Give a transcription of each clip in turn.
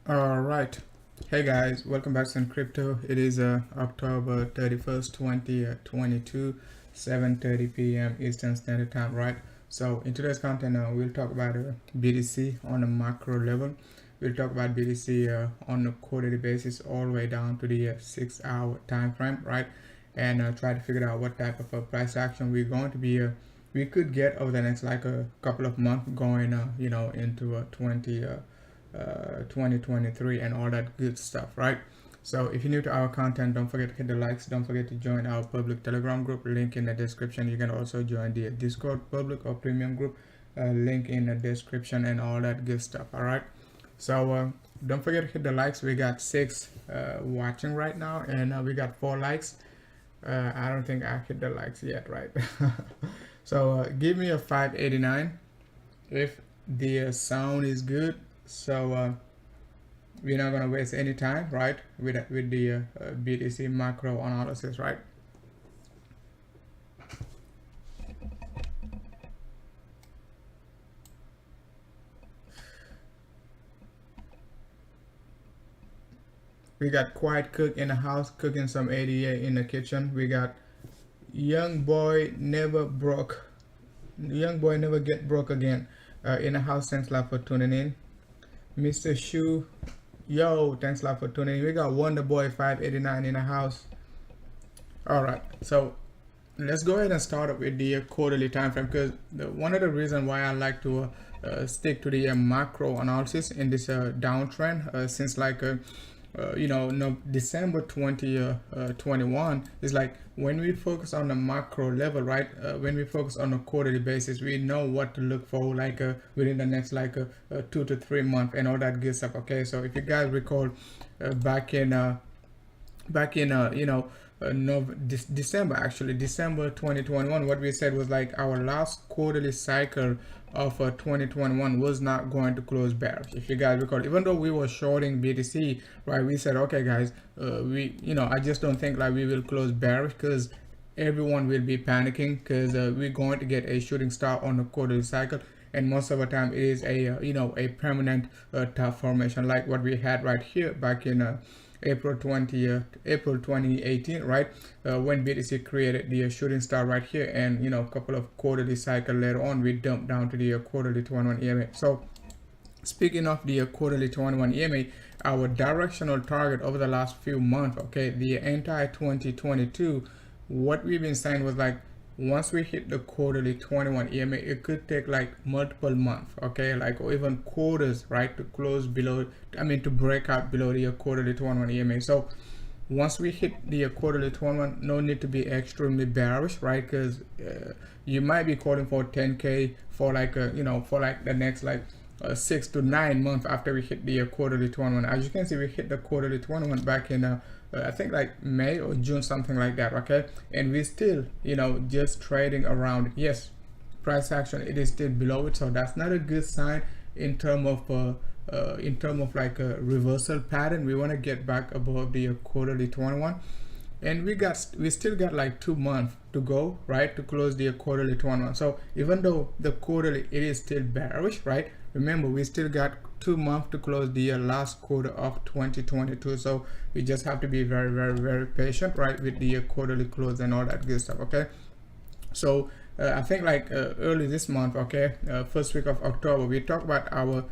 All right. Hey guys, welcome back to Crypto. It is October 31st, 2022, 7:30 p.m. Eastern Standard Time, right? So in today's content, we'll talk about BTC on a macro level. We'll talk about BTC on a quarterly basis all the way down to the 6-hour time frame, right? And try to figure out what type of price action we're going to be we could get over the next like a couple of months going into 2023 and all that good stuff, right? So if you're new to our content, don't forget to hit the likes, don't forget to join our public Telegram group, link in the description. You can also join the Discord public or premium group, link in the description and all that good stuff. All right, so don't forget to hit the likes. We got 6 watching right now, and we got 4 likes. I don't think I hit the likes yet, right? So give me a 589 if the sound is good. So we're not gonna waste any time, right? With the BTC macro analysis, right? We got Quiet Cook in the house cooking some ADA in the kitchen. We got Young Boy Never Broke. Young Boy Never Get Broke Again in the house. Thanks a lot for tuning in. Mr. Shu, yo, thanks a lot for tuning in. We got Wonder Boy 589 in the house. All right, so let's go ahead and start up with the quarterly time frame, because one of the reasons why I like to stick to the macro analysis in this downtrend since like no, December 2021 is like when we focus on the macro level, right? When we focus on a quarterly basis, we know what to look for like within the next like 2 to 3 months and all that good stuff. Okay, so if you guys recall back in December, actually December 2021, what we said was like our last quarterly cycle of 2021 was not going to close bearish. If you guys recall, even though we were shorting BTC, right, we said, okay guys, I just don't think like we will close bearish because everyone will be panicking, because we're going to get a shooting star on the quarterly cycle, and most of the time it is a permanent top formation like what we had right here back in April 2018, right? When BTC created the shooting star right here, and a couple of quarterly cycle later on, we dumped down to the quarterly 21 EMA. So speaking of the quarterly 21 EMA, our directional target over the last few months, okay, the entire 2022, what we've been saying was like, once we hit the quarterly 21 EMA, it could take like multiple months, okay, like, or even quarters, right, to close below, to break out below the quarterly 21 EMA. So once we hit the quarterly 21, no need to be extremely bearish, right? Because you might be calling for 10K for like for like the next like 6 to 9 months after we hit the quarterly 21. As you can see, we hit the quarterly 21 back in I think like May or June, something like that, okay? And we still just trading around. Yes, price action, it is still below it, so that's not a good sign in terms of like a reversal pattern. We want to get back above the quarterly 21, and we still got like 2 months to go, right, to close the quarterly 21. So even though the quarterly it is still bearish, right, remember we still got 2 months to close the last quarter of 2022. So we just have to be very, very, very patient, right, with the quarterly close and all that good stuff. Okay, so I think like early this month, okay, first week of October, we talked about our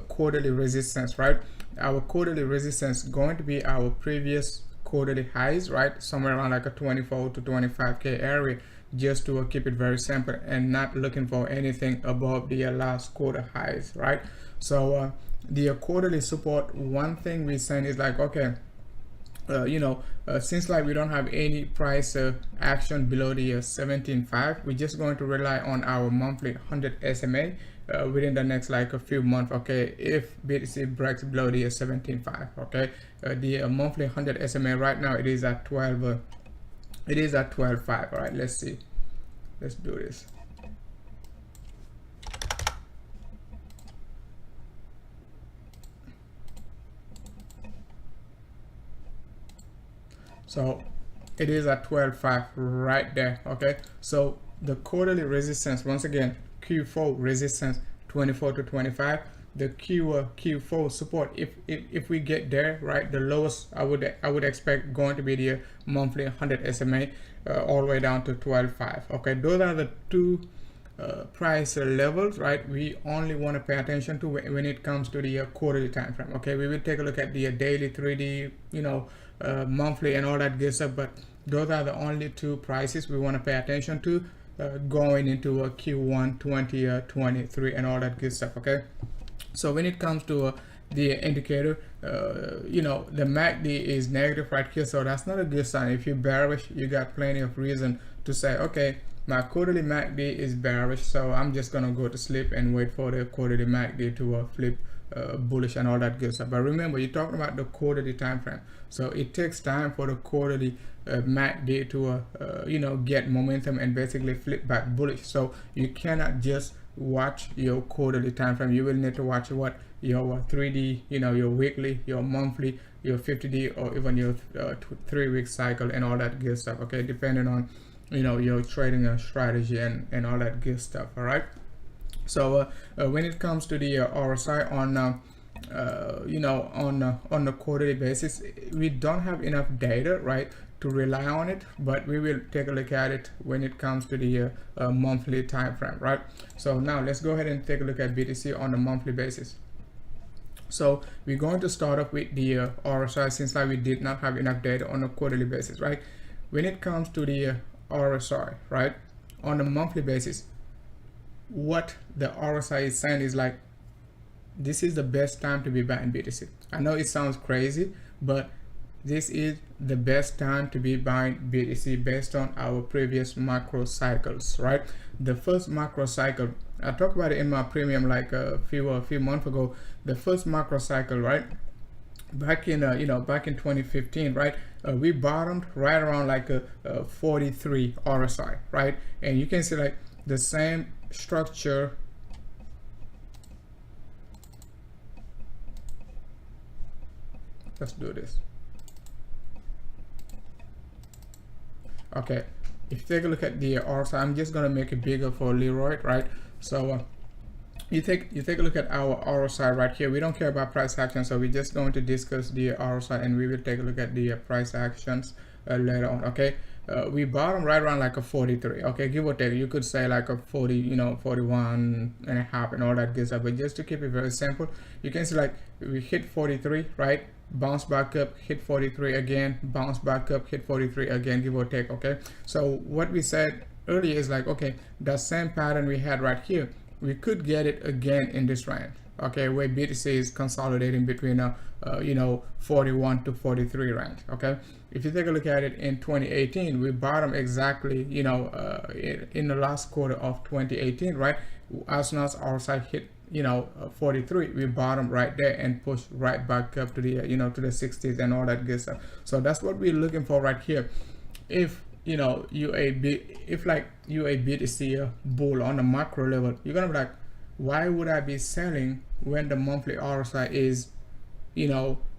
quarterly resistance, right? Our quarterly resistance going to be our previous quarterly highs, right, somewhere around like a 24 to 25K area, just to keep it very simple and not looking for anything above the last quarter highs, right? So the quarterly support, one thing we're saying is like, okay, since like we don't have any price action below the 17.5, we're just going to rely on our monthly 100 SMA within the next like a few months, okay, if BTC breaks below the 17.5, okay. The monthly 100 SMA right now, it is at 12 it is at 12.5. all right, let's see, let's do this. So it is at 12.5 right there, okay. So the quarterly resistance, once again, Q4 resistance 24 to 25, the Q4 support. If we get there, right, the lowest I would expect going to be the monthly 100 SMA all the way down to 12.5. Okay, those are the two price levels, right? We only want to pay attention to when it comes to the quarterly time frame. Okay, we will take a look at the daily, 3D, monthly and all that good stuff, but those are the only two prices we want to pay attention to going into a Q1 2023 and all that good stuff. Okay, so when it comes to the indicator, the MACD is negative right here, so that's not a good sign. If you're bearish, you got plenty of reason to say, okay, my quarterly MACD is bearish, so I'm just gonna go to sleep and wait for the quarterly MACD to flip bullish and all that good stuff. But remember, you're talking about the quarterly time frame, so it takes time for the quarterly MACD to get momentum and basically flip back bullish. So you cannot just watch your quarterly time frame. You will need to watch what your 3D, your weekly, your monthly, your 50D, or even your 3-week cycle and all that good stuff. Okay, depending on your trading strategy and all that good stuff. All right, so when it comes to the RSI on on the quarterly basis, we don't have enough data, right, to rely on it, but we will take a look at it when it comes to the monthly time frame, right? So now let's go ahead and take a look at BTC on a monthly basis. So we're going to start off with the RSI, since we did not have enough data on a quarterly basis, right? When it comes to the RSI, right, on a monthly basis, what the RSI is saying is like, this is the best time to be buying BTC. I know it sounds crazy, but this is the best time to be buying BTC based on our previous macro cycles, right? The first macro cycle, I talked about it in my premium like a few months ago. The first macro cycle, right, back in back in 2015, right, we bottomed right around like a 43 RSI, right? And you can see like the same structure. Let's do this. Okay, if you take a look at the RSI, I'm just gonna make it bigger for Leroy, right? So you take a look at our RSI right here. We don't care about price action, so we're just going to discuss the RSI, and we will take a look at the price actions later on. Okay, we bottom right around like a 43. Okay, give or take. You could say like a 40, 41 and a half and all that good stuff. But just to keep it very simple, you can see like we hit 43, right? Bounce back up, hit 43 again, bounce back up, hit 43 again, give or take. Okay, so what we said earlier is like, okay, that same pattern we had right here, we could get it again in this range, okay, where BTC is consolidating between 41 to 43 range. Okay, if you take a look at it in 2018, we bottomed exactly in the last quarter of 2018, right? As soon as our side hit 43, we bottom right there and push right back up to the to the 60s and all that good stuff. So that's what we're looking for right here. If you a BTC bull on the macro level, you're gonna be like, why would I be selling when the monthly RSI is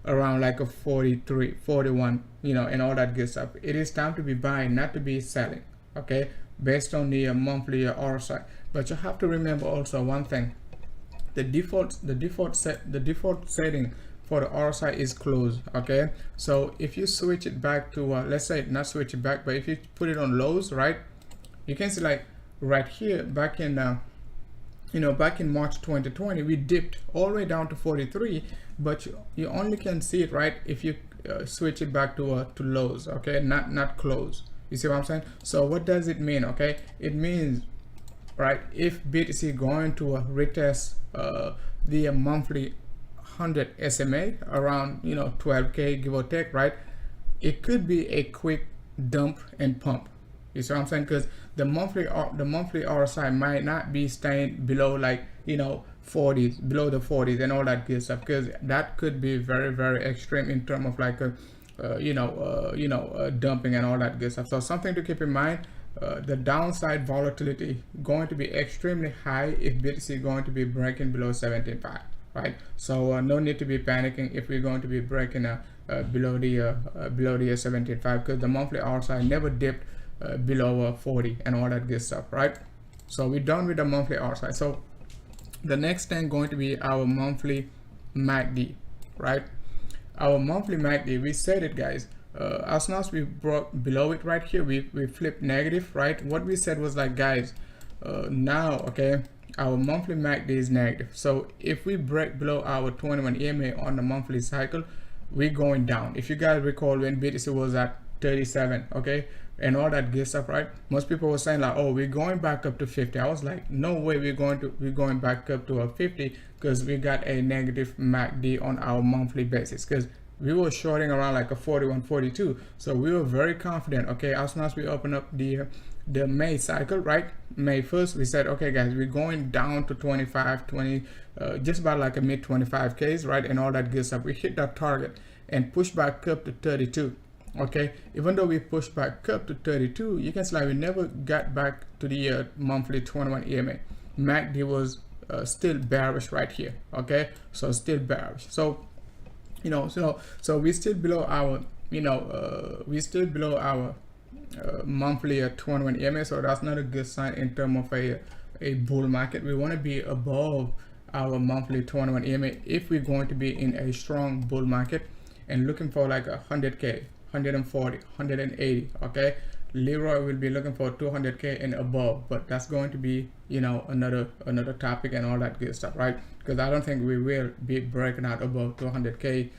around like a 43, 41, and all that good stuff? It is time to be buying, not to be selling, okay, based on the monthly RSI. But you have to remember also one thing. The default setting for the RSI is closed. Okay, so if you switch it back to let's say not switch it back, but if you put it on lows, right, you can see like right here back in back in March 2020, we dipped all the way down to 43, but you only can see it, right, if you switch it back to lows. Okay, not close. You see what I'm saying? So what does it mean? Okay, it means, right, if BTC going to retest the monthly 100 SMA around 12K give or take, right, it could be a quick dump and pump. You see what I'm saying? Because the monthly RSI might not be staying below like 40s, below the 40s and all that good stuff, because that could be very, very extreme in terms of like a dumping and all that good stuff. So something to keep in mind. The downside volatility going to be extremely high if BTC is going to be breaking below 75, right? So no need to be panicking if we're going to be breaking below the 75, because the monthly RSI never dipped below 40 and all that good stuff, right? So we're done with the monthly RSI. So The next thing going to be our monthly MACD, right? Our monthly MACD, we said it, guys. As soon as we broke below it right here, we flipped negative, right? What we said was like, guys, now, okay, our monthly MACD is negative. So if we break below our 21 EMA on the monthly cycle, we're going down. If you guys recall when BTC was at 37, okay, and all that good stuff, right? Most people were saying like, oh, we're going back up to 50. I was like, no way we're going back up to a 50, because we got a negative MACD on our monthly basis, because we were shorting around like a 41, 42. So we were very confident, okay, as soon as we open up the May cycle, right? May 1st, we said, okay guys, we're going down to 25, 20, just about like a mid 25Ks, right? And all that good stuff. We hit that target and pushed back up to 32. Okay, even though we pushed back up to 32, you can see like we never got back to the monthly 21 EMA. MACD was still bearish right here. Okay, so still bearish. So you know, so we still below our, you know, we still below our monthly 21 EMA. So that's not a good sign in terms of a bull market. We want to be above our monthly 21 EMA if we're going to be in a strong bull market and looking for like 100K. 140, 180. Okay, Leroy will be looking for 200K and above, but that's going to be, you know, another topic and all that good stuff, right? Because I don't think we will be breaking out above 200K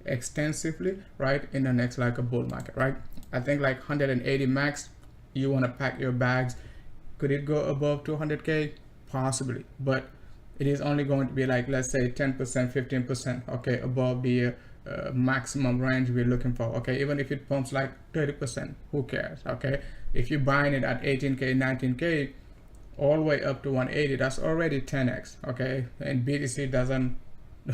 extensively, right, in the next like a bull market, right? I think like 180 max, you want to pack your bags. Could it go above 200K? Possibly, but it is only going to be like, let's say 10%, 15%, okay, above the maximum range we're looking for. Okay, even if it pumps like 30%, who cares? Okay, if you're buying it at 18K, 19K, all the way up to 180, that's already 10x. Okay, and BTC doesn't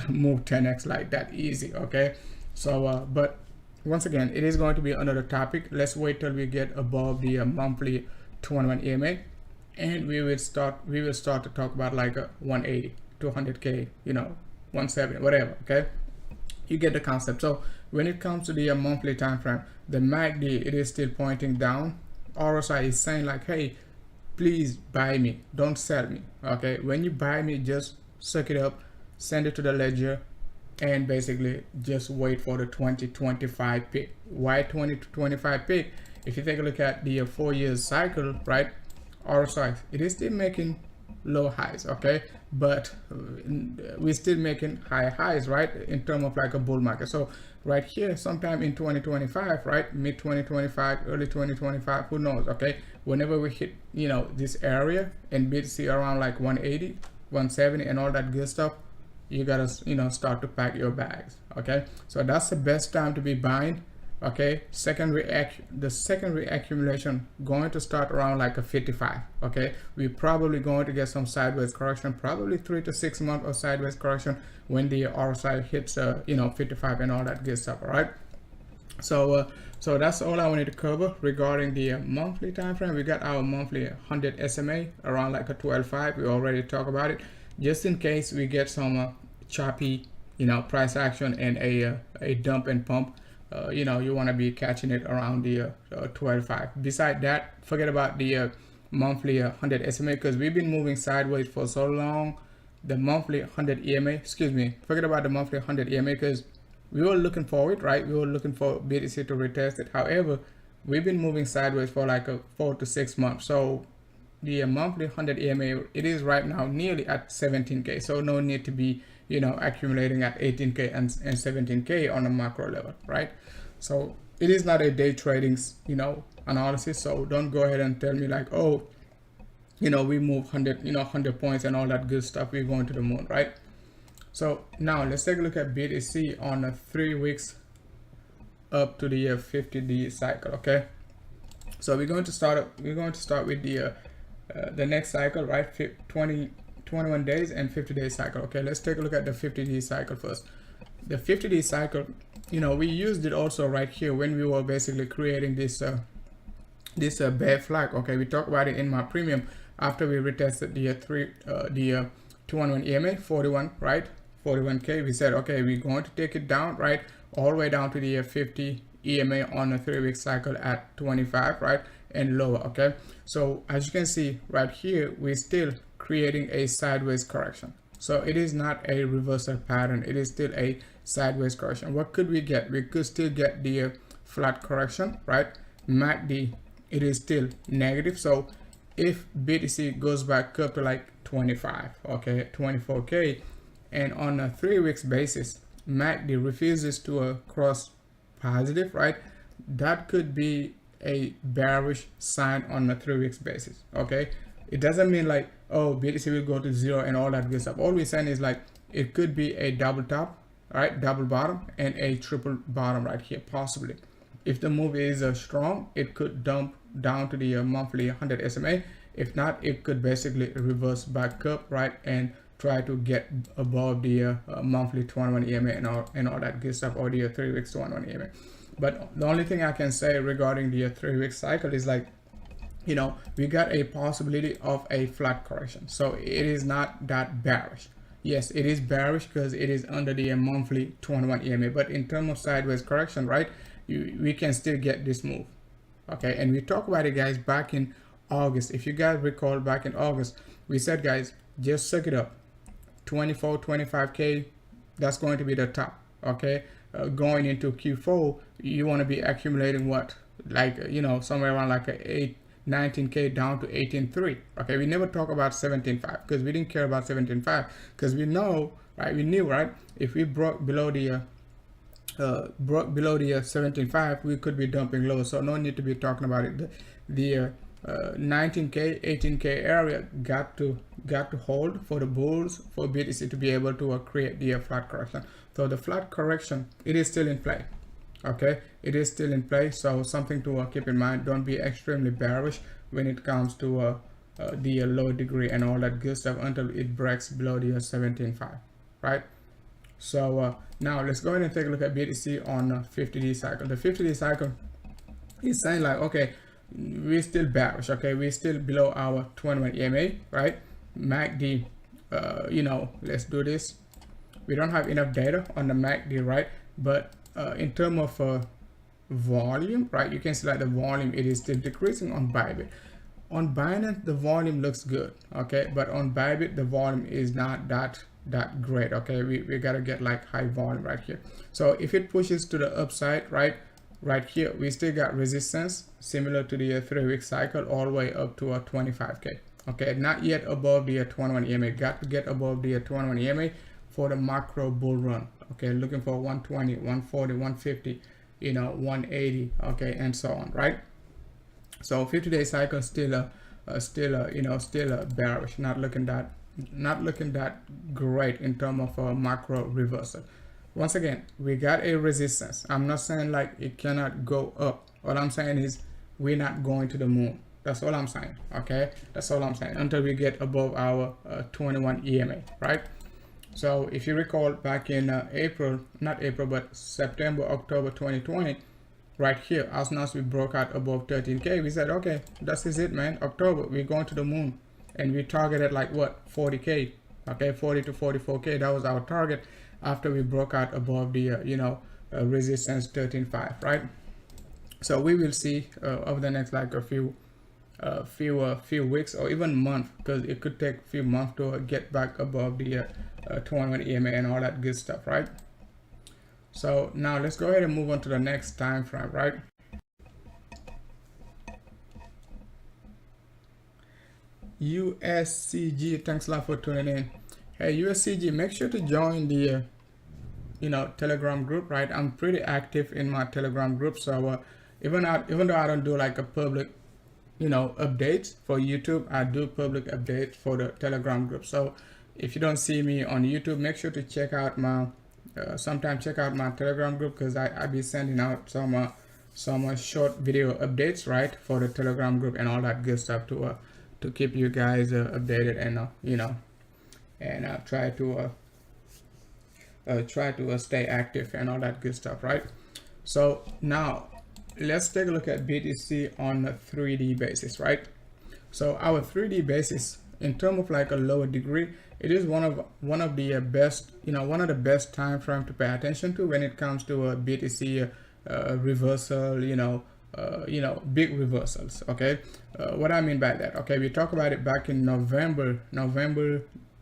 move 10x like that easy. Okay, so but once again, it is going to be another topic. Let's wait till we get above the monthly 21 EMA, and we will start to talk about like a 180, 200K, you know, 170, whatever. Okay, you get the concept. So when it comes to the monthly time frame, the MACD, it is still pointing down. RSI is saying like, hey, please buy me, don't sell me. Okay, when you buy me, just suck it up, send it to the ledger, and basically just wait for the 2025 peak. Why 20 to 25 peak? If you take a look at the 4 years cycle, right, RSI, it is still making low highs, okay, but we're still making high highs, right, in terms of like a bull market. So right here, sometime in 2025, right, mid 2025, early 2025, who knows? Okay, whenever we hit, you know, this area and BTC around like 180, 170 and all that good stuff, you gotta, you know, start to pack your bags. Okay, so that's the best time to be buying. Okay, the secondary accumulation going to start around like a 55. Okay, we're probably going to get some sideways correction, probably 3 to 6 months of sideways correction when the RSI hits you know, 55 and all that good stuff. All right, so so that's all I wanted to cover regarding the monthly time frame. We got our monthly 100 SMA around like a 12.5. We already talked about it, just in case we get some choppy, you know, price action and a dump and pump. You know, you want to be catching it around the 12.5. Beside that, forget about the monthly 100 SMA, because we've been moving sideways for so long. The monthly 100 EMA, excuse me, forget about the monthly 100 EMA, because we were looking for it, right? We were looking for BTC to retest it. However, we've been moving sideways for like a 4 to 6 months. So the monthly 100 EMA, it is right now nearly at 17K. So no need to be, you know, accumulating at 18K and 17K on a macro level, right? So it is not a day trading, you know, analysis. So don't go ahead and tell me like, oh, you know, we move 100, you know, 100 points and all that good stuff, we're going to the moon, right? So now let's take a look at BTC on a 3 weeks up to the 50D cycle. Okay, so we're going to start with the next cycle, right? 21 days and 50-day cycle. Okay, let's take a look at the 50D cycle first. The 50D cycle, you know, we used it also right here when we were basically creating this bear flag. Okay, we talked about it in my premium after we retested the 21 EMA 41, right, 41K. We said, okay, we're going to take it down, right, all the way down to the 50 EMA on a 3-week cycle at 25, right, and lower. Okay, so as you can see right here, we're still creating a sideways correction. So it is not a reversal pattern, it is still a sideways correction. What could we get? We could still get the flat correction, right? MACD, it is still negative. So if BTC goes back up to like 25, okay, 24k, and on a 3 weeks basis MACD refuses to cross positive, right, that could be a bearish sign on a 3 weeks basis. Okay, it doesn't mean like, oh, BTC will go to 0 and all that good stuff. All we're saying is like it could be a double top, right, double bottom, and a triple bottom right here possibly. If the move is strong, it could dump down to the monthly 100 SMA. If not, it could basically reverse back up, right, and try to get above the monthly 21 EMA and all that good stuff, or the 3 weeks 21 EMA. But the only thing I can say regarding the 3 week cycle is like, you know, we got a possibility of a flat correction. So it is not that bearish. Yes, it is bearish because it is under the monthly 21 EMA, but in terms of sideways correction, right, we can still get this move. Okay, and we talked about it, guys, back in August. If you guys recall, back in August, we said, guys, just suck it up. 24, 25k, that's going to be the top. Okay, going into Q4, you want to be accumulating what, like, you know, somewhere around like a 19k down to 18.3. Okay, we never talk about 17.5 because we didn't care about 17.5 because we know, right, we knew, right, if we broke below the 17.5, we could be dumping low. So no need to be talking about it. The 19k 18k area got to hold for the bulls, for BTC to be able to create the flat correction. So the flat correction, it is still in play. Okay, it is still in play. So something to keep in mind. Don't be extremely bearish when it comes to the low degree and all that good stuff until it breaks below the 17.5, right? So now let's go ahead and take a look at BTC on a 50-day cycle. The 50-day cycle is saying like, okay, we're still bearish. Okay, we're still below our 21 EMA, right? MACD, you know, let's do this. We don't have enough data on the MACD, right? But in terms of volume, right, you can see like the volume, it is still decreasing on Bybit. On Binance, the volume looks good, okay, but on Bybit, the volume is not that great. Okay, we gotta get like high volume right here. So if it pushes to the upside, right here, we still got resistance similar to the 3 week cycle all the way up to a 25k. Okay, not yet above the 21 EMA. Got to get above the 21 EMA for the macro bull run. Okay, looking for 120, 140, 150, you know, 180, okay, and so on, right? So 50-day cycle still you know, still bearish, not looking that great in terms of a macro reversal. Once again, we got a resistance. I'm not saying like it cannot go up. What I'm saying is we're not going to the moon. That's all I'm saying. Okay, that's all I'm saying until we get above our 21 EMA, right? So if you recall, back in September, October 2020, right here, as soon as we broke out above 13k, we said, okay, this is it, man. October, we're going to the moon, and we targeted like what, 40k, okay, 40 to 44k. That was our target after we broke out above the you know, resistance 13.5, right? So we will see over the next like a few weeks or even month, because it could take a few months to get back above the 21 EMA and all that good stuff, right? So now let's go ahead and move on to the next time frame, right? USCG, thanks a lot for tuning in. Hey USCG, make sure to join the you know, Telegram group, right? I'm pretty active in my Telegram group, so even though I don't do like a public, you know, updates for YouTube, I do public updates for the Telegram group. So if you don't see me on YouTube, make sure to check out my sometimes check out my Telegram group, because I be sending out some short video updates, right, for the Telegram group and all that good stuff to keep you guys updated and you know, and try to stay active and all that good stuff, right? So now let's take a look at BTC on a 3D basis, right? So our 3D basis, in terms of like a lower degree, it is one of the best, you know, one of the best time frame to pay attention to when it comes to a BTC reversal, you know, big reversals. Okay, what I mean by that, okay, we talked about it back in November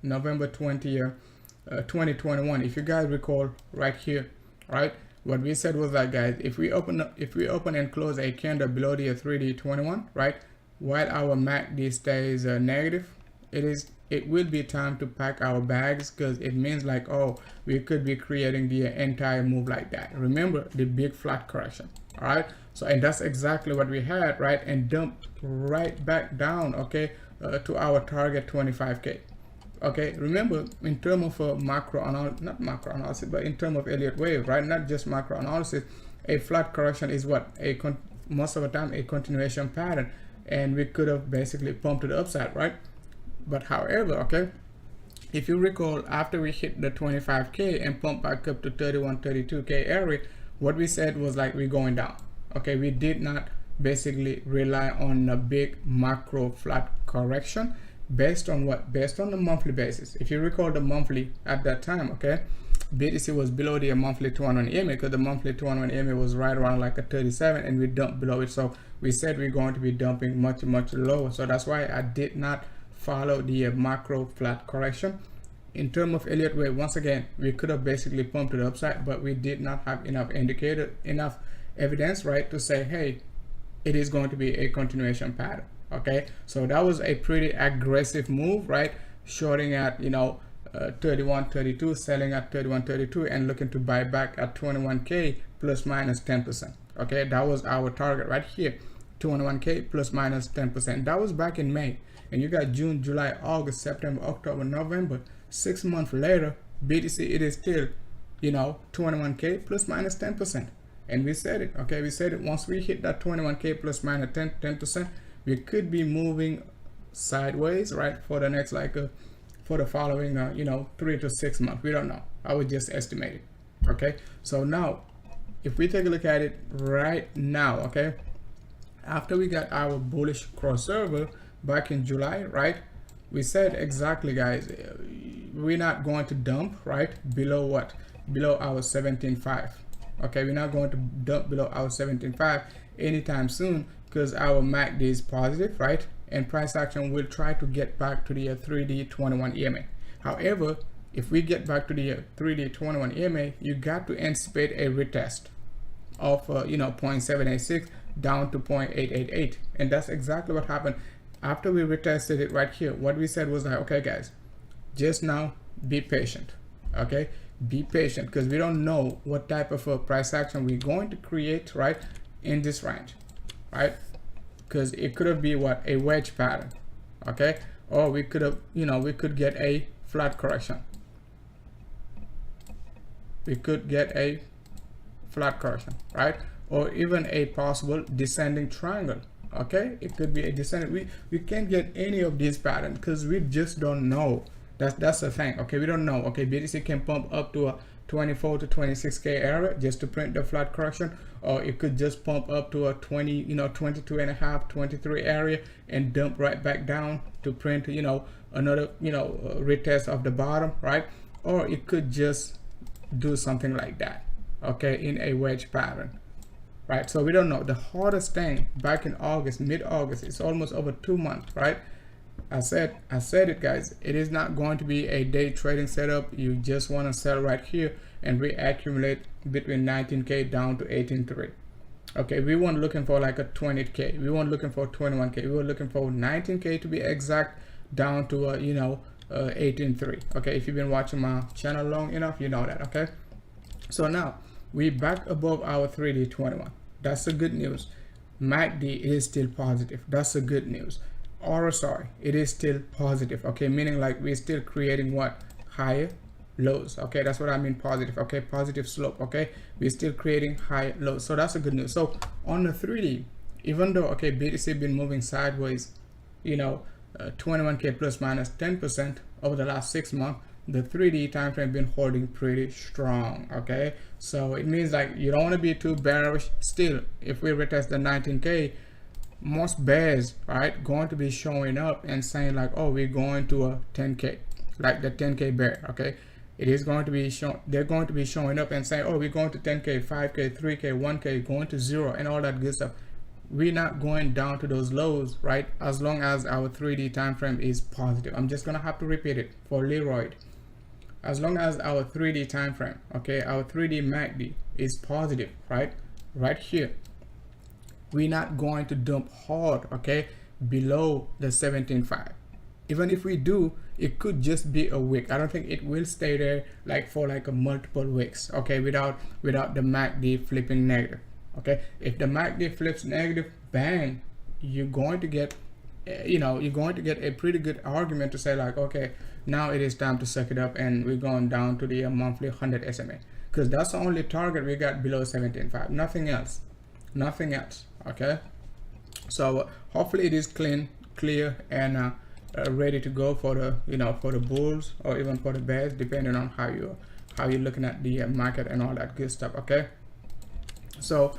November 20th, 2021. If you guys recall right here, right, what we said was that, guys, if we open and close a candle below the 3D21, right, while our MACD stays negative, it will be time to pack our bags, because it means like, oh, we could be creating the entire move like that. Remember the big flat correction. All right, so and that's exactly what we had, right, and dumped right back down, okay, to our target 25K. Okay, remember, in terms of not macro analysis, but in terms of Elliott wave, right, not just macro analysis, a flat correction is what most of the time a continuation pattern, and we could have basically pumped to the upside, right? But however, okay, if you recall, after we hit the 25K and pump back up to 32K area, what we said was like, we're going down. Okay, we did not basically rely on a big macro flat correction. Based on what? Based on the monthly basis. If you recall the monthly at that time, okay, BTC was below the monthly 200 EMA, because the monthly 200 EMA was right around like a 37, and we dumped below it. So we said we're going to be dumping much lower. So that's why I did not follow the macro flat correction. In terms of Elliott wave, once again, we could have basically pumped to the upside, but we did not have enough evidence, right, to say, hey, it is going to be a continuation pattern. Okay, so that was a pretty aggressive move, right? Shorting at 31.32, selling at 31.32, and looking to buy back at 21K plus minus 10%. Okay, that was our target right here, 21K plus minus 10%. That was back in May, and you got June, July, August, September, October, November. 6 months later, BTC, it is still 21K plus minus 10%. And we said it. Okay, we said it. Once we hit that 21K plus minus 10%. We could be moving sideways, right, for the next for the following 3 to 6 months. We don't know. I would just estimate it. Okay, so now if we take a look at it right now, okay, after we got our bullish crossover back in July, right, we said exactly, guys, we're not going to dump right below what? Below our 17.5. Okay, we're not going to dump below our 17.5 anytime soon, because our MACD is positive, right? And price action will try to get back to the 3D21 EMA. However, if we get back to the 3D21 EMA, you got to anticipate a retest of 0.786 down to 0.888, and that's exactly what happened after we retested it right here. What we said was like, okay, guys, just now be patient. Okay, be patient, because we don't know what type of a price action we're going to create, right, in this range. Right, because it could have been what? A wedge pattern. Okay, or we could have, we could get a flat correction. We could get a flat correction, right? Or even a possible descending triangle. Okay, it could be a descending. We can't get any of these patterns because we just don't know. That's the thing. Okay, we don't know. Okay, BTC can pump up to a 24 to 26K area just to print the flat correction, or it could just pump up to a 22.5, 23 area and dump right back down to print another retest of the bottom, right? Or it could just do something like that, okay, in a wedge pattern, right? So we don't know. The hardest thing back in August, mid-August, it's almost over 2 months, right? I said it, guys, it is not going to be a day trading setup. You just want to sell right here and reaccumulate between 19K down to 18.3. Okay, we weren't looking for like a 20K. We weren't looking for 21K. We were looking for 19K to be exact, down to 18.3. Okay, if you've been watching my channel long enough, you know that. Okay, so now we back above our 3D21. That's the good news. MACD is still positive. That's the good news. RSI, it is still positive. Okay, meaning like we're still creating what? Higher lows. Okay, that's what I mean positive. Okay, positive slope. Okay, we're still creating high lows, so that's a good news. So on the 3D, even though okay, BTC been moving sideways, 21K plus minus 10% over the last 6 months, the 3D time frame been holding pretty strong. Okay, so it means like you don't want to be too bearish. Still, if we retest the 19K, most bears, right, going to be showing up and saying like, oh, we're going to a 10K, like the 10K bear. Okay, it is going to be shown. They're going to be showing up and saying, oh, we're going to 10K, 5K, 3K, 1K, going to 0, and all that good stuff. we're not going down to those lows, right? As long as our 3D time frame is positive. I'm just gonna have to repeat it for Leroy. As long as our 3D time frame, okay, our 3D MACD is positive, right? Right here, we're not going to dump hard, okay, below the 17.5. Even if we do, it could just be a wick. I don't think it will stay there like for like a multiple wicks, okay, without the MACD flipping negative. Okay, if the MACD flips negative, bang, you're going to get, you're going to get a pretty good argument to say like, okay, now it is time to suck it up, and we're going down to the monthly 100 SMA, because that's the only target we got below 17.5. Nothing else, nothing else. Okay, so hopefully it is clear, and ready to go for the for the bulls or even for the bears, depending on how you're looking at the market and all that good stuff. Okay. So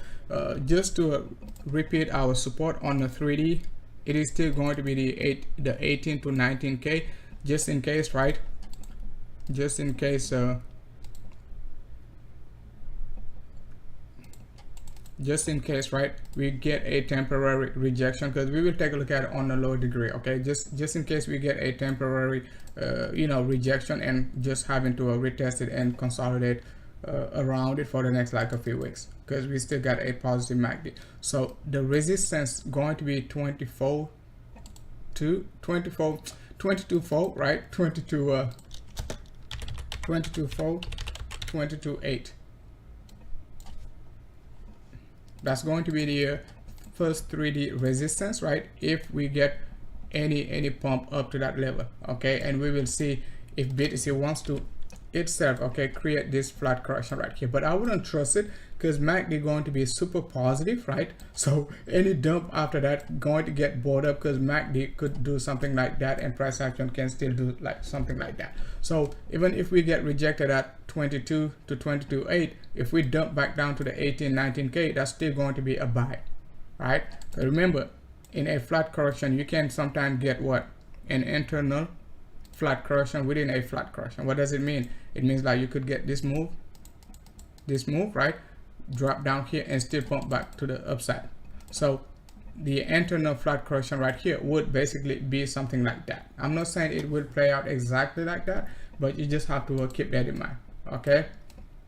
just to repeat our support on the 3D, it is still going to be the 18 to 19K, just in case, right? Just in case, right, we get a temporary rejection, because we will take a look at it on a lower degree. Okay, just in case we get a temporary rejection and just having to retest it and consolidate around it for the next like a few weeks, because we still got a positive MACD. So the resistance going to be 22.4, right? 22.4, 22.8. That's going to be the first 3D resistance, right? If we get any pump up to that level, okay, and we will see if BTC wants to itself, okay, create this flat correction right here. But I wouldn't trust it, because MACD going to be super positive, right? So any dump after that going to get bought up, because MACD could do something like that, and price action can still do like something like that. So even if we get rejected at 22 to 22.8, if we dump back down to the 18-19K, that's still going to be a buy, right? Remember, in a flat correction, you can sometimes get what? An internal flat correction within a flat correction. What does it mean? It means like you could get this move, right, drop down here and still pump back to the upside. So the internal flat correction right here would basically be something like that. I'm not saying it will play out exactly like that, but you just have to keep that in mind. Okay,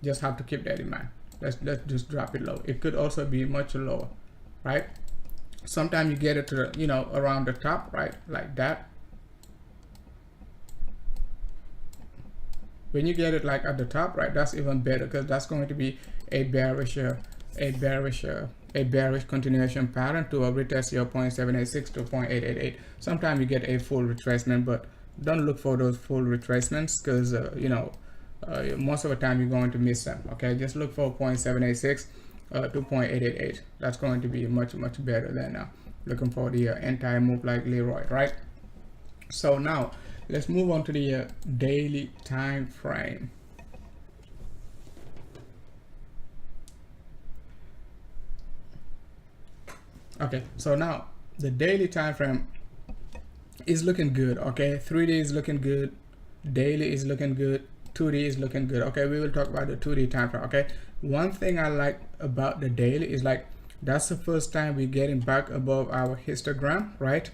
just have to keep that in mind. Let's just drop it low. It could also be much lower, right? Sometimes you get it to the, around the top, right, like that. When you get it like at the top, right, that's even better, because that's going to be a bearish continuation pattern to retest your 0.786 to 0.888. Sometimes you get a full retracement, but don't look for those full retracements, because most of the time you're going to miss them. Okay, just look for 0.786 to 0.888. That's going to be much better than looking for the entire move like Leroy, right? So now let's move on to the daily time frame. Okay, so now the daily time frame is looking good. Okay, 3D is looking good, daily is looking good, 2D is looking good. Okay, we will talk about the 2D time frame. Okay, one thing I like about the daily is like that's the first time we're getting back above our histogram, right,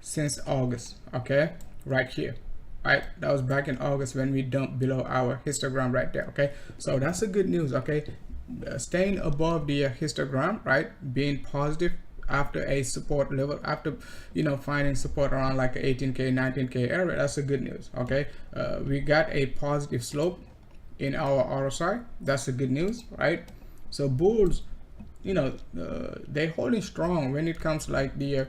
since August. Okay, right here, right, that was back in August when we dumped below our histogram right there. Okay, so that's a good news. Okay, staying above the histogram, right, being positive after a support level, after finding support around like 18K 19K area, that's a good news. Okay, we got a positive slope in our RSI, that's a good news, right? So bulls, they holding strong when it comes to like the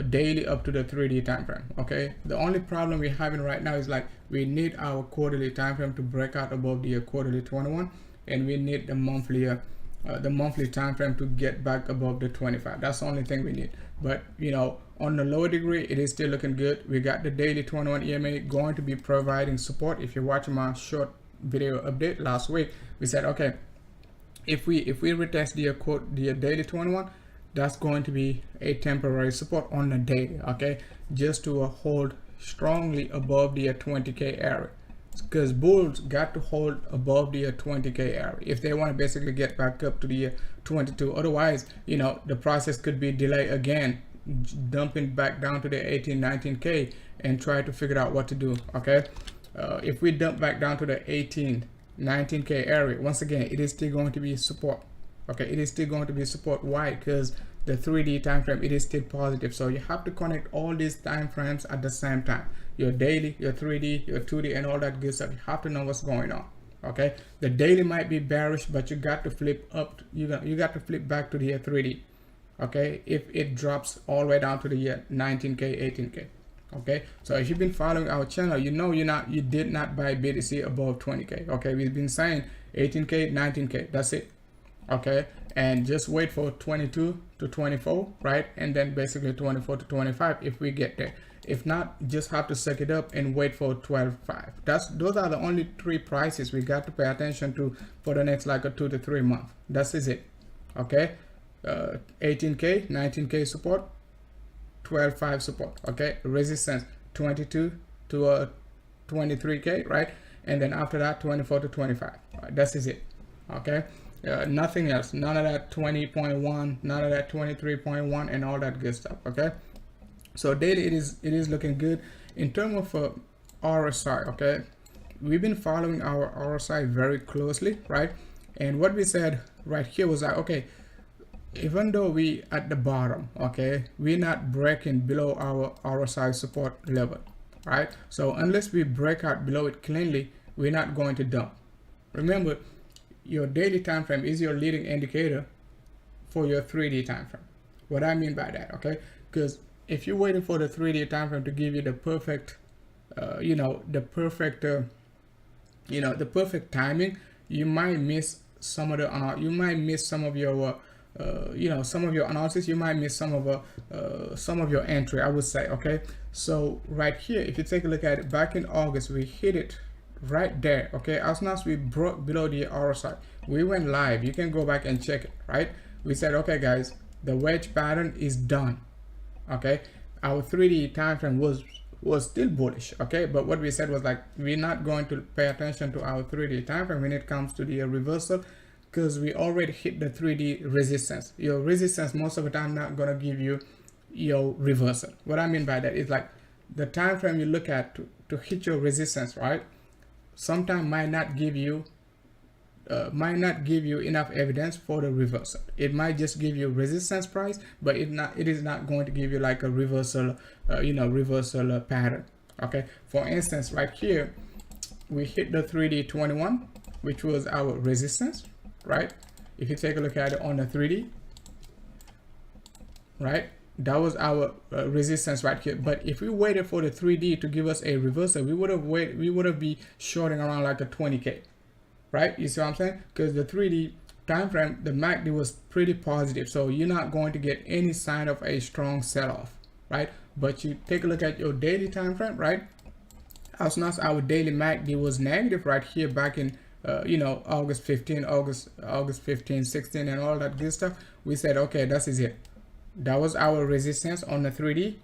daily up to the 3D time frame. Okay, the only problem we're having right now is like we need our quarterly time frame to break out above the quarterly 21, and we need the monthly time frame to get back above the 25. That's the only thing we need. But on the lower degree, it is still looking good. We got the daily 21 EMA going to be providing support. If you're watching my short video update last week, we said, okay, if we retest the daily 21, that's going to be a temporary support on the daily. Okay, just to hold strongly above the 20K area. because bulls got to hold above the 20k area if they want to basically get back up to the 22. Otherwise, you know, the process could be delayed again, dumping back down to the 18 19k and try to figure out what to do. Okay, if we dump back down to the 18 19k area, once again, it is still going to be support. Okay, it is still going to be support. Why? Because the 3D time frame, it is still positive. So you have to connect all these time frames at the same time, your daily, your 3D, your 2D, and all that good stuff. You have to know what's going on. Okay, the daily might be bearish, but you got to flip up, you got to flip back to the 3D. Okay, if it drops all the way down to the 19k 18k. Okay, so if you've been following our channel, you know you did not buy BTC above 20k. Okay, we've been saying 18k 19k, that's it. Okay, and just wait for 22 to 24, right? And then basically 24 to 25 if we get there. If not, just have to suck it up and wait for 12.5. Those are the only three prices we got to pay attention to for the next like a 2 to 3 months. That is it. Okay, 18k 19k support, 12.5 support. Okay, resistance 22 to 23k, right? And then after that 24 to 25. Right? That is it. Okay, nothing else, none of that 20.1, none of that 23.1 and all that good stuff. Okay, so daily it is looking good. In terms of RSI, okay, we've been following our RSI very closely, right? And what we said right here was that, okay, even though we at the bottom, okay, we're not breaking below our RSI support level, right? So unless we break out below it cleanly, we're not going to dump. Remember, your daily time frame is your leading indicator for your 3D time frame. What I mean by that, okay, because if you're waiting for the 3D time frame to give you the perfect the perfect timing, you might miss some of the some of your some of your analysis. You might miss some of your entry, I would say. Okay, so right here, if you take a look at it, back in August we hit it right there. Okay, as soon as we broke below the RSI, we went live. You can go back and check it, right? We said, okay guys, the wedge pattern is done. Okay, our 3D time frame was still bullish. Okay, but what we said was like, we're not going to pay attention to our 3D time frame when it comes to the reversal, because we already hit the 3D resistance. Your resistance most of the time not gonna give you your reversal. What I mean by that is like the time frame you look at to hit your resistance, right? Sometimes might not give you enough evidence for the reversal. It might just give you resistance price, but it is not going to give you like a reversal reversal pattern. Okay, for instance, right here we hit the 3D 21, which was our resistance, right? If you take a look at it on the 3D, right, that was our resistance right here. But if we waited for the 3D to give us a reversal, we would have been shorting around like a 20k, right? You see what I'm saying? Because the 3D time frame, the MACD was pretty positive, so you're not going to get any sign of a strong sell-off, right? But you take a look at your daily time frame, right? As soon as our daily MACD was negative right here back in August 15, August 15, 16, and all that good stuff, we said, okay, that is it. That was our resistance on the 3D,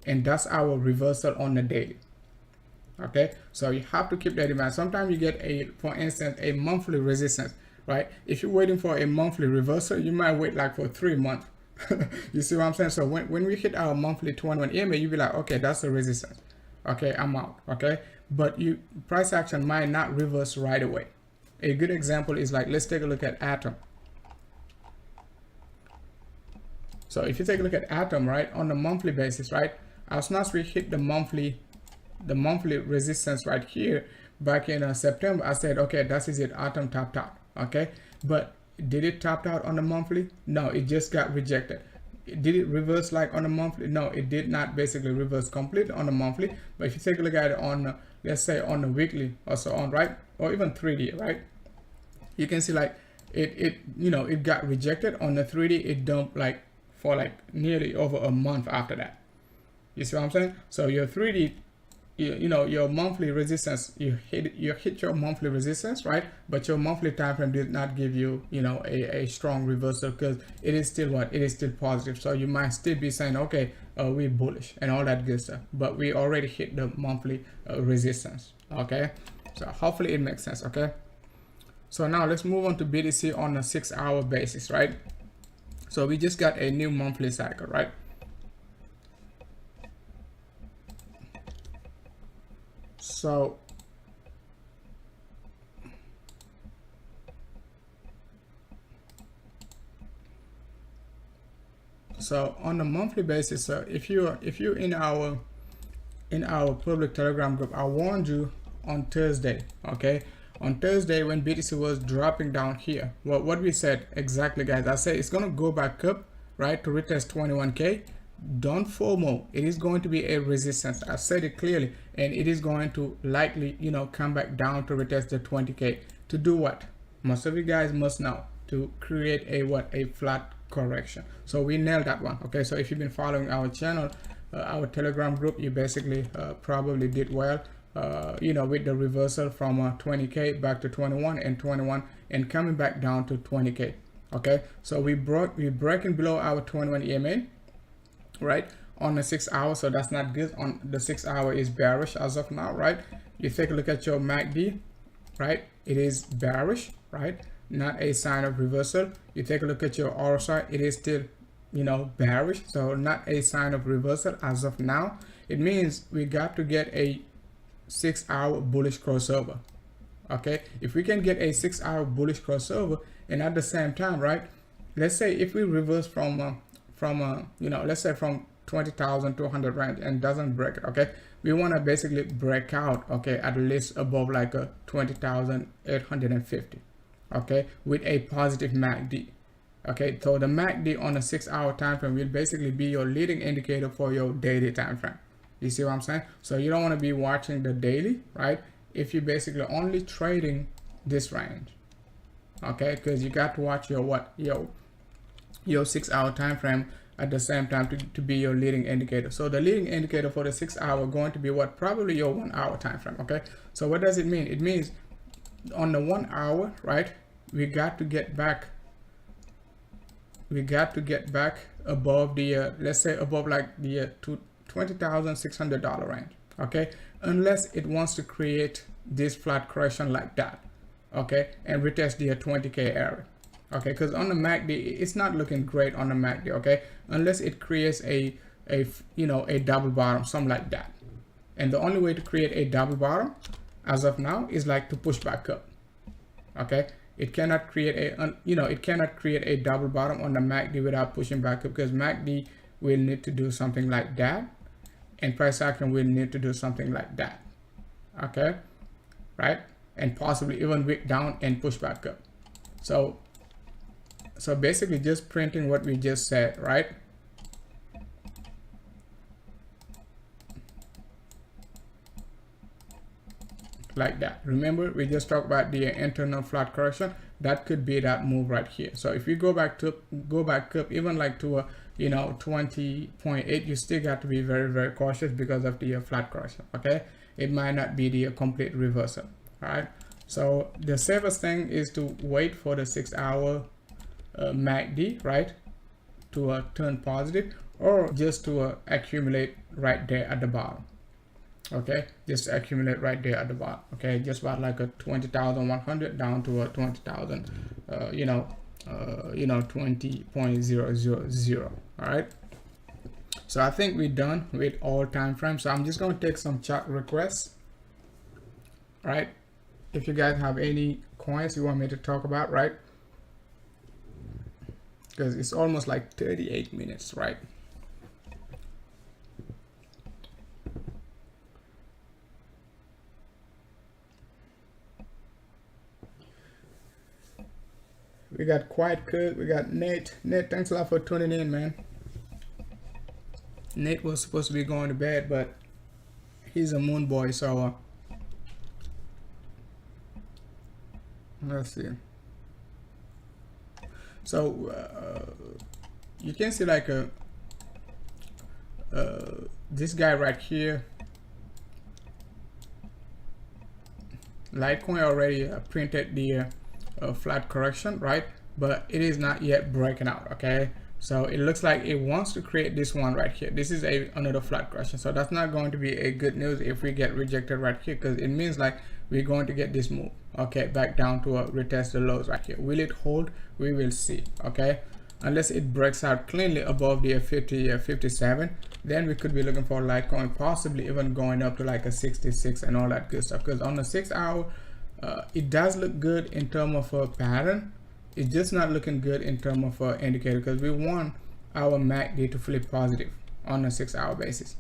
and that's our reversal on the daily. Okay, so you have to keep that in mind. Sometimes you get for instance, a monthly resistance, right? If you're waiting for a monthly reversal, you might wait like for 3 months. You see what I'm saying? So when we hit our monthly 21 EMA, you'll be like, okay, that's the resistance. Okay, I'm out. Okay, but price action might not reverse right away. A good example is like, let's take a look at Atom. So if you take a look at Atom, right, on the monthly basis, right, as soon as we hit the monthly resistance right here back in September, I said, okay, that is it, Atom tapped out. Okay, but did it tap out on the monthly? No, it just got rejected. Did it reverse like on the monthly? No, it did not basically reverse completely on the monthly. But if you take a look at it on let's say on the weekly or so on, right, or even 3D, right, you can see like it got rejected on the 3D. It dumped like for like nearly over a month after that. You see what I'm saying? So your 3D, your monthly resistance, you hit your monthly resistance, right? But your monthly time frame did not give you a strong reversal, because it is still what? It is still positive. So you might still be saying, okay, we're bullish and all that good stuff, but we already hit the monthly resistance. Okay, So hopefully it makes sense. Okay, so now let's move on to BTC on a 6-hour basis, right? So we just got a new monthly cycle, right? So on a monthly basis, if you're in our public Telegram group, I warned you on Thursday, okay? On Thursday when BTC was dropping down here, what we said exactly, guys, I said it's gonna go back up, right, to retest 21K. Don't FOMO, it is going to be a resistance. I said it clearly, and it is going to likely, you know, come back down to retest the 20K to do what? Most of you guys must know, to create a flat correction. So we nailed that one. Okay, so if you've been following our channel, our Telegram group, you basically probably did well, you know, with the reversal from 20K back to 21 and 21 and coming back down to 20K. Okay, so we're breaking below our 21 EMA, right, on the 6 hour. So that's not good. On the 6 hour is bearish as of now, right? You take a look at your MACD, right? It is bearish, right? Not a sign of reversal. You take a look at your RSI, it is still, you know, bearish, so not a sign of reversal as of now. It means we got to get a 6-hour bullish crossover. Okay, if we can get a 6-hour bullish crossover, and at the same time, right, let's say if we reverse from you know, let's say from 20,200 range and doesn't break it, okay, we want to basically break out, okay, at least above like a 20,850, okay, with a positive MACD. Okay, so the MACD on a 6-hour time frame will basically be your leading indicator for your daily time frame. You see what I'm saying? So you don't want to be watching the daily, right, if you're basically only trading this range, okay, because you got to watch your your 6-hour time frame at the same time to be your leading indicator. So the leading indicator for the 6-hour going to be what? Probably your 1-hour time frame. Okay, so what does it mean? It means on the 1 hour, right, we got to get back above the let's say above like the $20,600 range. Okay, unless it wants to create this flat correction like that, okay, and retest the 20K area. Okay, because on the MACD it's not looking great on the MACD, okay, unless it creates a you know, a double bottom, something like that. And the only way to create a double bottom as of now is like to push back up. Okay, it cannot create a it cannot create a double bottom on the MACD without pushing back up, because MACD will need to do something like that and price action will need to do something like that. Okay, right, and possibly even wick down and push back up. So basically just printing what we just said, right? Like that. Remember, we just talked about the internal flat correction. That could be that move right here. So if you go back up even like to a 20.8, you still got to be very, very cautious because of the flat correction. Okay, it might not be the complete reversal. All right, so the safest thing is to wait for the 6-hour MACD, right, to turn positive, or just to accumulate right there at the bottom. Okay, just accumulate right there at the bottom. Okay, just about like a 20,100 down to a 20,000 20.000. all right, so I think we're done with all time frames. So I'm just going to take some chat requests. All right, if you guys have any coins you want me to talk about, right, because it's almost like 38 minutes, right? We got Quiet Kurt, we got Nate. Nate, thanks a lot for tuning in, man. Nate was supposed to be going to bed, but he's a moon boy, so let's see. So you can see like this guy right here, Litecoin already printed the flat correction, right, but it is not yet breaking out. Okay, So it looks like it wants to create this one right here. This is another flat correction. So that's not going to be a good news if we get rejected right here, because it means like we're going to get this move, okay, back down to retest the lows right here. Will it hold? We will see, okay? Unless it breaks out cleanly above the 57, then we could be looking for Litecoin possibly even going up to like a 66 and all that good stuff. Because on the 6 hour, it does look good in terms of a pattern. It's just not looking good in terms of an indicator, because we want our MACD to flip positive on a 6 hour basis,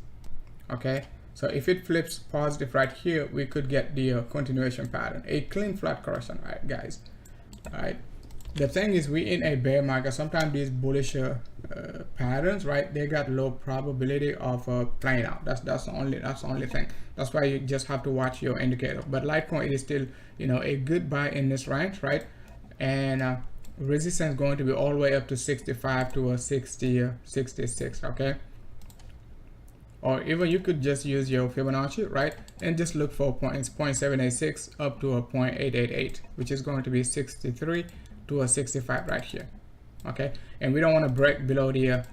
okay? So if it flips positive right here, we could get the continuation pattern, a clean flat correction, right, guys? All right. The thing is, we in a bear market. Sometimes these bullish patterns, right? They got low probability of playing out. That's the only thing. That's why you just have to watch your indicator. But Litecoin, it is still, you know, a good buy in this range, right? And resistance going to be all the way up to 65 to a 60, 66, okay? Or even you could just use your Fibonacci, right? And just look for points 0.786 up to a 0.888, which is going to be 63 to a 65 right here, okay? And we don't want to break below the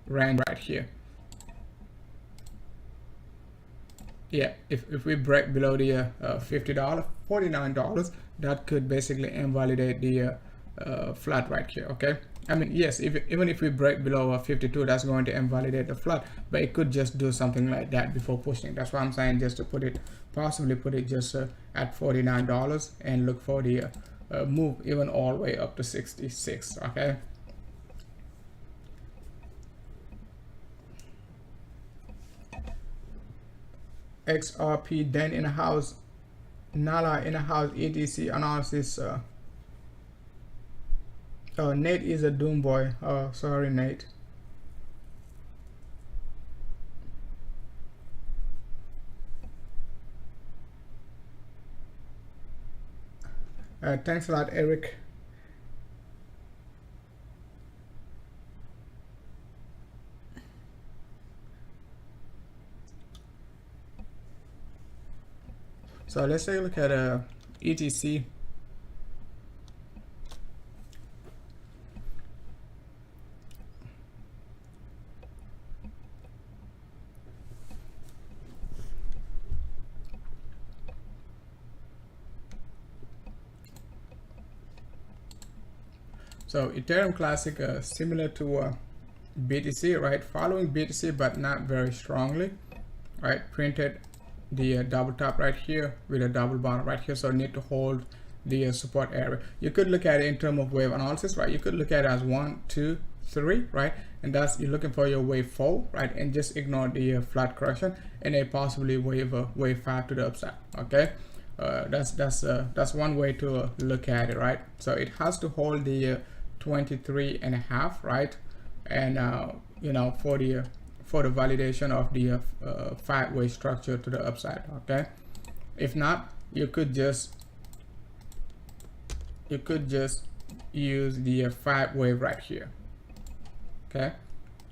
range right here. Yeah, if we break below the $50, $49, that could basically invalidate the flat right here, okay? I mean, yes, even if we break below 52, that's going to invalidate the flat, but it could just do something like that before pushing. That's why I'm saying just to put it, possibly put it just at $49 and look for the move even all the way up to 66, okay? XRP, then in a house, Nala in a house, ETC analysis. Nate is a doom boy. Sorry, Nate. Thanks a lot, Eric. So let's take a look at ETC. So Ethereum Classic, similar to BTC, right? Following BTC, but not very strongly, right? Printed the double top right here with a double bottom right here, so need to hold the support area. You could look at it in terms of wave analysis, right? You could look at it as 1, 2, 3, right? And that's, you're looking for your wave 4, right? And just ignore the flat correction and a possibly wave 5 to the upside, okay? That's one way to look at it, right? So it has to hold the 23.5, right? And you know, for the validation of the 5-way structure to the upside, okay? If not, you could just use the 5-wave right here, okay?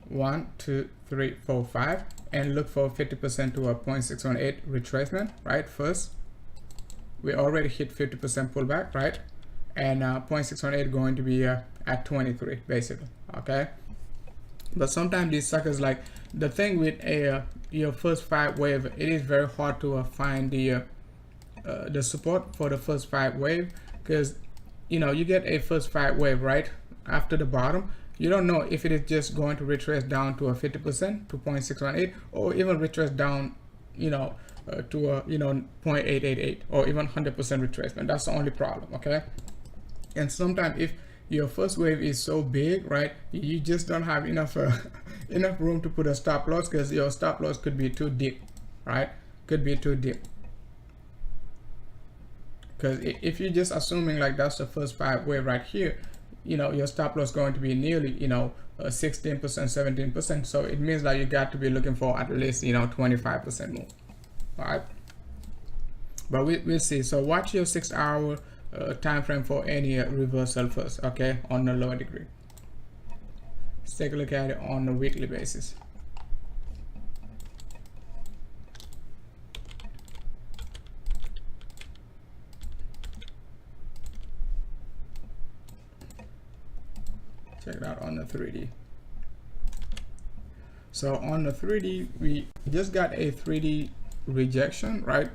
1, 2, 3, 4, 5, and look for 50% to a 0.618 retracement, right? First, we already hit 50% pullback, right? And 0.618 going to be at 23 basically, okay? But sometimes these suckers, like the thing with your first 5 wave, it is very hard to find the support for the first 5 wave, because you know, you get a first 5 wave right after the bottom. You don't know if it is just going to retrace down to a 50% to 0.618, or even retrace down, you know, to a 0.888, or even 100% retracement. That's the only problem, okay? And sometimes if your first wave is so big, right, you just don't have enough enough room to put a stop loss, because your stop loss could be too deep, right? Could be too deep. Because if you're just assuming like that's the first 5 wave right here, you know, your stop loss going to be nearly, you know, 16%, 17%. So it means that you got to be looking for at least, you know, 25% move. All right. But we'll see. So watch your 6-hour time frame for any reversal first, okay, on the lower degree. Let's take a look at it on a weekly basis. Check it out on the 3D. So on the 3D, we just got a 3D rejection, right?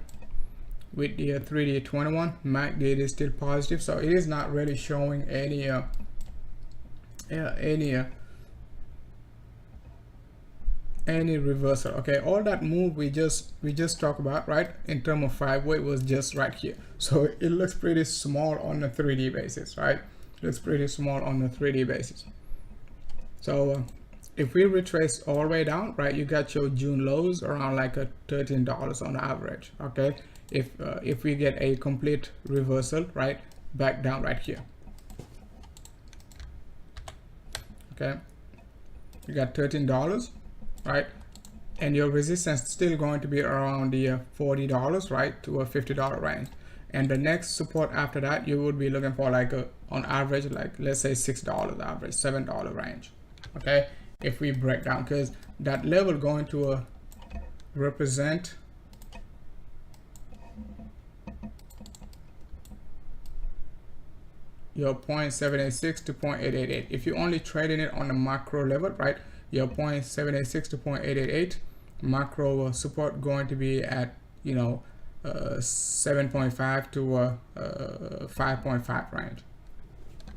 With the 3D 21, MACD is still positive, so it is not really showing any any reversal. Okay, all that move we just talked about, right, in terms of 5-way was just right here. So it looks pretty small on the 3D basis, right? Looks pretty small on the 3D basis. So if we retrace all the way down, right, you got your June lows around like a $13 on average. Okay, if we get a complete reversal, right, back down right here. Okay, you got $13, right, and your resistance still going to be around the $40, right, to a $50 range. And the next support after that, you would be looking for like on average, like let's say $6 average, $7 range. Okay, if we break down, because that level going to represent your 0.786 to 0.888. If you only trading it on the macro level, right, your 0.786 to 0.888 macro support going to be at 7.5 to 5.5 range.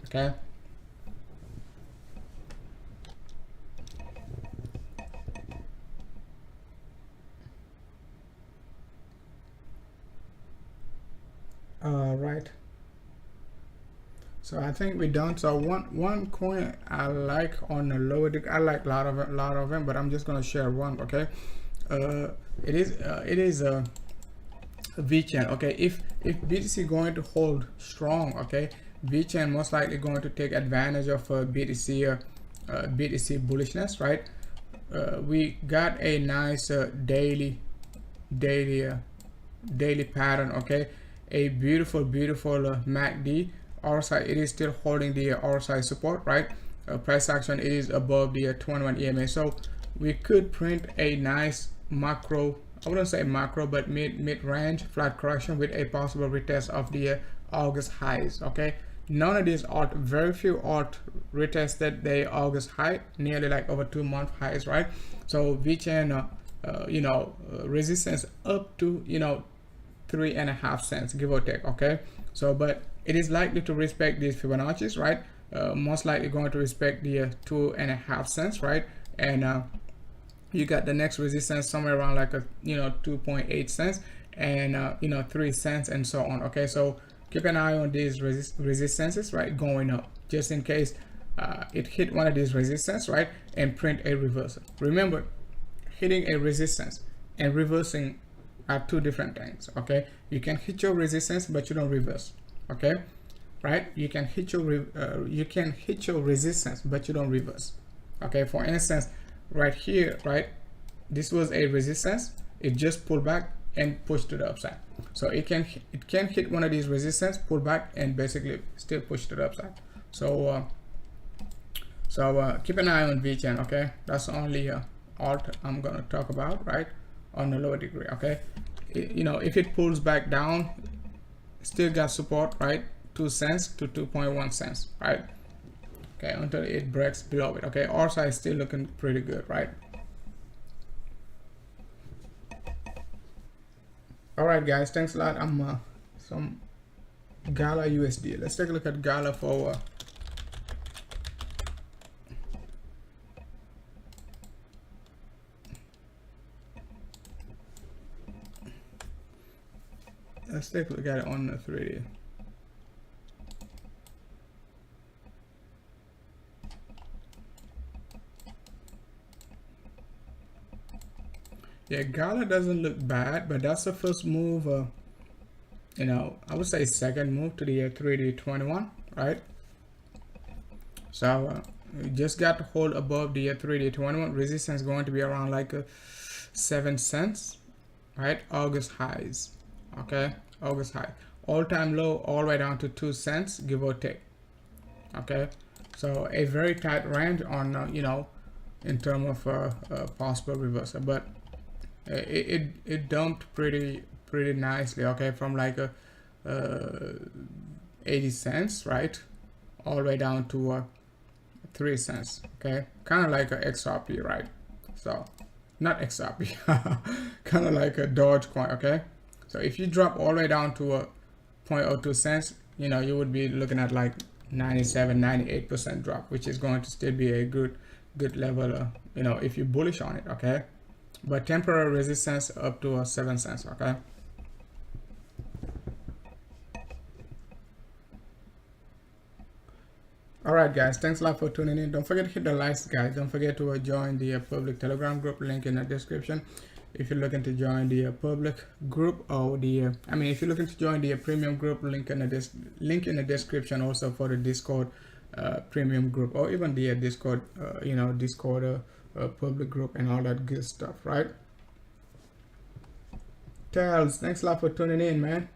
Okay, right. So I think we're done. So one coin I like on the lower degree, I like a lot of them, but I'm just gonna share one. Okay, it is a VChain. Okay, if BTC going to hold strong, okay, VChain most likely going to take advantage of BTC bullishness, right? We got a nice daily pattern. Okay, a beautiful MACD. RSI, it is still holding the RSI support, right? Price action, it is above the 21 EMA, so we could print a nice macro, I wouldn't say macro, but mid-range flat correction with a possible retest of the August highs. Okay, none of these alt, very few alt retested the August high, nearly like over 2-month highs, right? So VChain resistance up to 3.5 cents, give or take. Okay, so but it is likely to respect these Fibonacci's, right? Most likely going to respect the 2.5 cents, right? And you got the next resistance somewhere around like a 2.8 cents and 3 cents and so on. Okay, so keep an eye on these resistances, right, going up, just in case it hit one of these resistance, right, and print a reversal. Remember, hitting a resistance and reversing are two different things. Okay, you can hit your resistance but you don't reverse. Okay, right, you can hit your resistance but you don't reverse. Okay, for instance, right here, right, this was a resistance, it just pulled back and pushed to the upside. So it can hit one of these resistance, pull back, and basically still push to the upside. So keep an eye on VChain. Okay, that's the only alt I'm gonna talk about, right, on the lower degree. Okay, if it pulls back down, still got support, right, 2 cents to 2.1 cents, right? Okay, until it breaks below it. Okay, RSI is still looking pretty good, right? All right, guys, thanks a lot. I'm some Gala USD. Let's take a look at Gala for let's take a look at it on the 3D. Yeah, Gala doesn't look bad, but that's the first move, I would say second move to the 3D 21, right? So we just got to hold above the 3D 21. Resistance going to be around like 7 cents, right? August highs. Okay, August high, all-time low all the way down to 2 cents, give or take. Okay, so a very tight range on in terms of possible reversal, but it dumped pretty nicely. Okay, from like 80 cents, right, all the way down to 3 cents. Okay, kind of like a XRP, right? So not XRP, kind of like a Dogecoin. Okay, so if you drop all the way down to a 0.02 cents, you know, you would be looking at like 97-98% drop, which is going to still be a good level, you know, if you're bullish on it. Okay, but temporary resistance up to 7 cents. Okay. Alright guys, thanks a lot for tuning in. Don't forget to hit the likes, guys. Don't forget to join the public Telegram group, link in the description. If you're looking to join the public group, or the if you're looking to join the premium group, link in the description also for the Discord premium group, or even the Discord Discord public group and all that good stuff, right? Tels, thanks a lot for tuning in, man.